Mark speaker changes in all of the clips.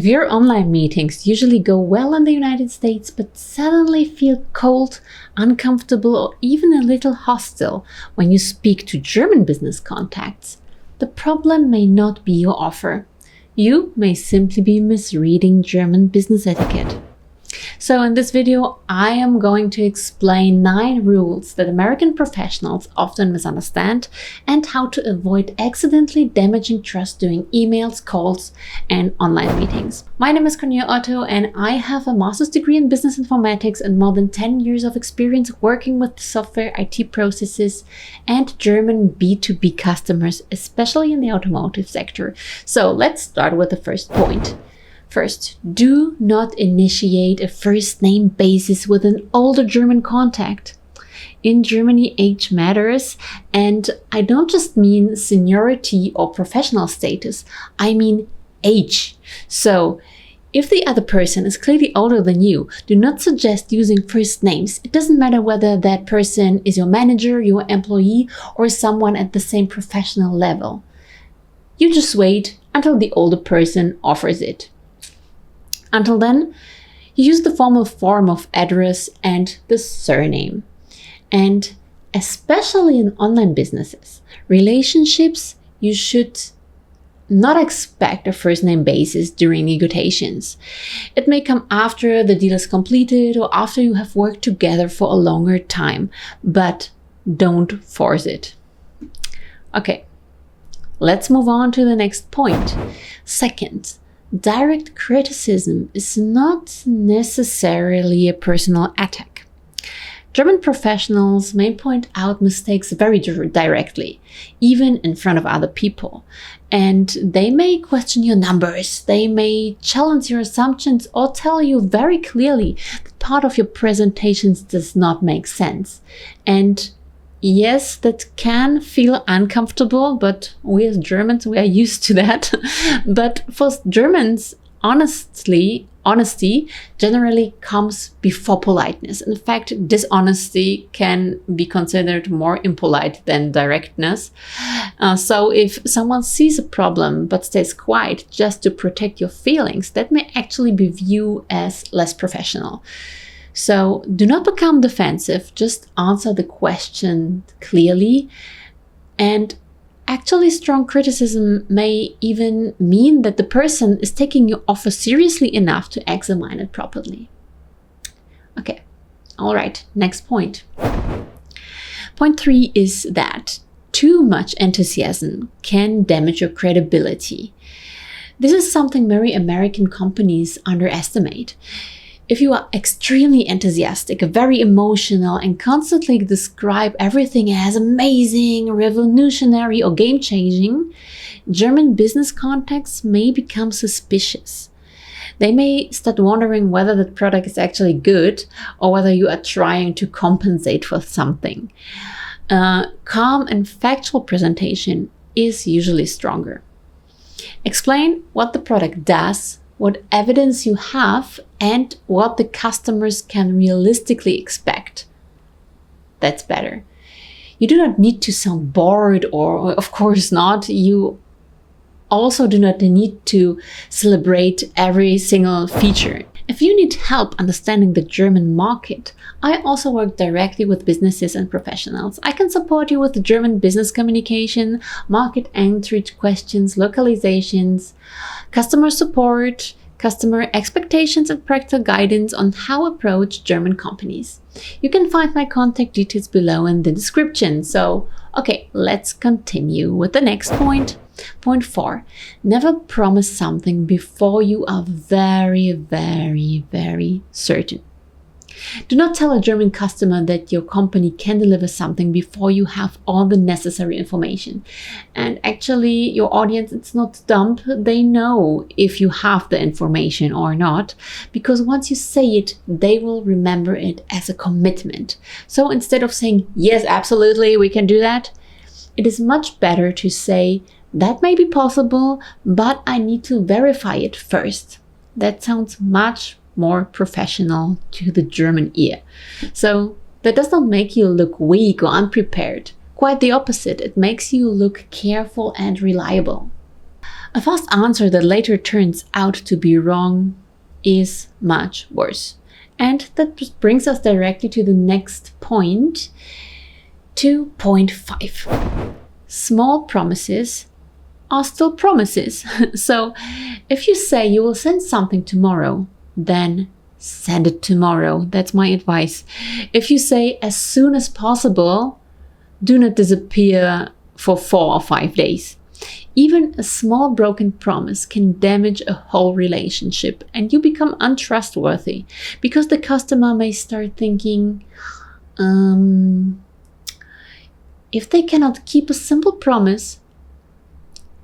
Speaker 1: If your online meetings usually go well in the United States but suddenly feel cold, uncomfortable, or even a little hostile when you speak to German business contacts, the problem may not be your offer. You may simply be misreading German business etiquette. So in this video, I am going to explain 9 rules that American professionals often misunderstand and how to avoid accidentally damaging trust during emails, calls, and online meetings. My name is Cornelia Otto, and I have a master's degree in business informatics and more than 10 years of experience working with software, IT processes, and German B2B customers, especially in the automotive sector. So let's start with the first point. First, do not initiate a first name basis with an older German contact. In Germany, age matters, and I don't just mean seniority or professional status, I mean age. So, if the other person is clearly older than you, do not suggest using first names. It doesn't matter whether that person is your manager, your employee, or someone at the same professional level. You just wait until the older person offers it. Until then, you use the formal form of address and the surname. And especially in online businesses, relationships, you should not expect a first name basis during negotiations. It may come after the deal is completed or after you have worked together for a longer time, but don't force it. Okay, let's move on to the next point. Second, direct criticism is not necessarily a personal attack. German professionals may point out mistakes very directly, even in front of other people. And they may question your numbers, they may challenge your assumptions, or tell you very clearly that part of your presentations does not make sense. And yes, that can feel uncomfortable, but we as Germans, we are used to that. But for Germans, honesty generally comes before politeness. In fact, dishonesty can be considered more impolite than directness. So if someone sees a problem but stays quiet just to protect your feelings, that may actually be viewed as less professional. So do not become defensive, just answer the question clearly. And actually, strong criticism may even mean that the person is taking your offer seriously enough to examine it properly. Okay, all right, next point. Point 3 is that too much enthusiasm can damage your credibility. This is something many American companies underestimate. If you are extremely enthusiastic, very emotional, and constantly describe everything as amazing, revolutionary, or game-changing, German business contacts may become suspicious. They may start wondering whether the product is actually good or whether you are trying to compensate for something. Calm and factual presentation is usually stronger. Explain what the product does, what evidence you have, and what the customers can realistically expect. That's better. You do not need to sound bored, or of course not. You also do not need to celebrate every single feature. If you need help understanding the German market, I also work directly with businesses and professionals. I can support you with the German business communication, market entry questions, localizations, customer support, customer expectations, and practical guidance on how to approach German companies. You can find my contact details below in the description. So, okay, let's continue with the next point. Point 4, never promise something before you are very, very, very certain. Do not tell a German customer that your company can deliver something before you have all the necessary information. And actually, your audience, it's not dumb. They know if you have the information or not, because once you say it, they will remember it as a commitment. So instead of saying, yes, absolutely, we can do that, it is much better to say, that may be possible, but I need to verify it first. That sounds much more professional to the German ear. So that does not make you look weak or unprepared. Quite the opposite, it makes you look careful and reliable. A fast answer that later turns out to be wrong is much worse. And that just brings us directly to the next point, 2.5. Small promises are still promises. So if you say you will send something tomorrow, then send it tomorrow. That's my advice. If you say as soon as possible, do not disappear for 4 or 5 days. Even a small broken promise can damage a whole relationship and you become untrustworthy because the customer may start thinking, if they cannot keep a simple promise,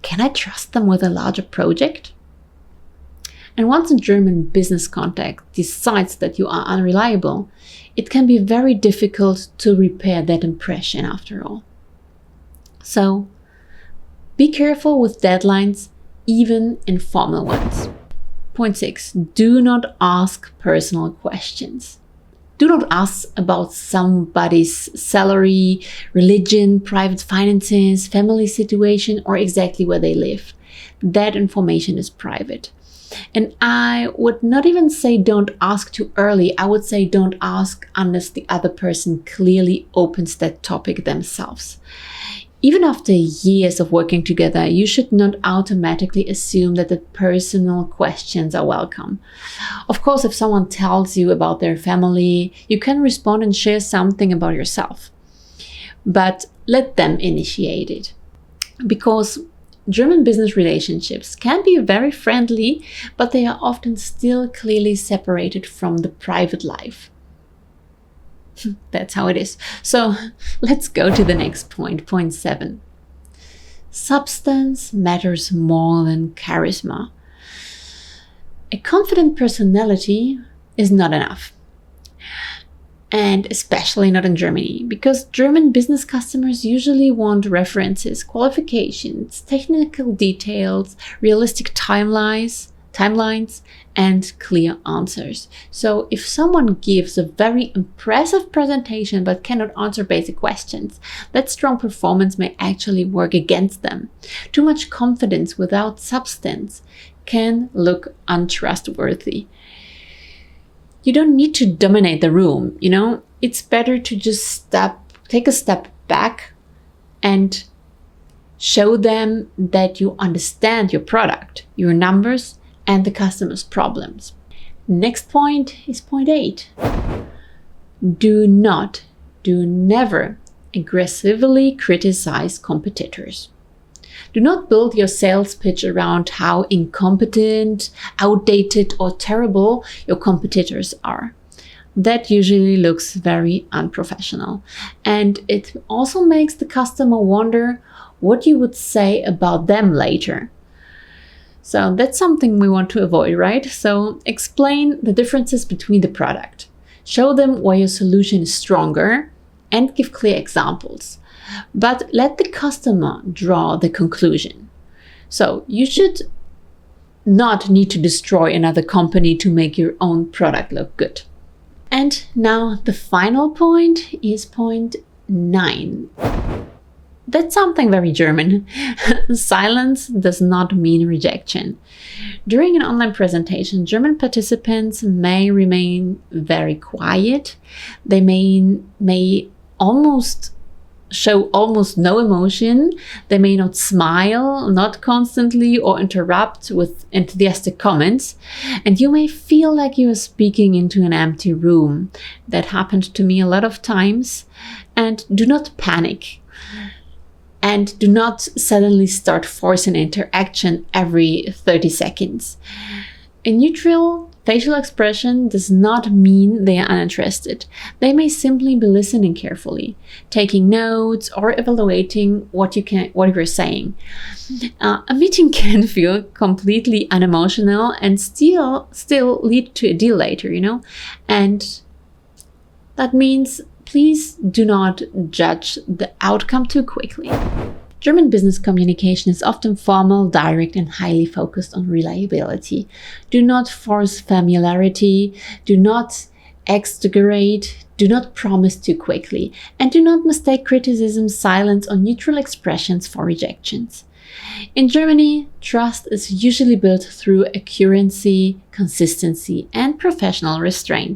Speaker 1: can I trust them with a larger project? And once a German business contact decides that you are unreliable, it can be very difficult to repair that impression after all. So, be careful with deadlines, even informal ones. Point 6. Do not ask personal questions. Do not ask about somebody's salary, religion, private finances, family situation, or exactly where they live. That information is private. And I would not even say don't ask too early. I would say don't ask unless the other person clearly opens that topic themselves. Even after years of working together, you should not automatically assume that the personal questions are welcome. Of course, if someone tells you about their family, you can respond and share something about yourself. But let them initiate it. Because German business relationships can be very friendly, but they are often still clearly separated from the private life. That's how it is. So let's go to the next point, point 7. Substance matters more than charisma. A confident personality is not enough. And especially not in Germany, because German business customers usually want references, qualifications, technical details, realistic timelines, and clear answers. So if someone gives a very impressive presentation but cannot answer basic questions, that strong performance may actually work against them. Too much confidence without substance can look untrustworthy. You don't need to dominate the room, It's better to just take a step back and show them that you understand your product, your numbers, and the customer's problems. Next point is point 8. Do never aggressively criticize competitors. Do not build your sales pitch around how incompetent, outdated, or terrible your competitors are. That usually looks very unprofessional. And it also makes the customer wonder what you would say about them later. So that's something we want to avoid, right? So explain the differences between the product. Show them why your solution is stronger and give clear examples. But let the customer draw the conclusion. So you should not need to destroy another company to make your own product look good. And now the final point is point 9. That's something very German. Silence does not mean rejection. During an online presentation, German participants may remain very quiet. They may show almost no emotion. They may not smile, not constantly, or interrupt with enthusiastic comments. And you may feel like you are speaking into an empty room. That happened to me a lot of times. And do not panic. And do not suddenly start forcing interaction every 30 seconds. A neutral facial expression does not mean they are uninterested. They may simply be listening carefully, taking notes, or evaluating what you're saying. A meeting can feel completely unemotional and still lead to a deal later, And that means please do not judge the outcome too quickly. German business communication is often formal, direct, and highly focused on reliability. Do not force familiarity, do not exaggerate, do not promise too quickly, and do not mistake criticism, silence, or neutral expressions for rejections. In Germany, trust is usually built through accuracy, consistency, and professional restraint.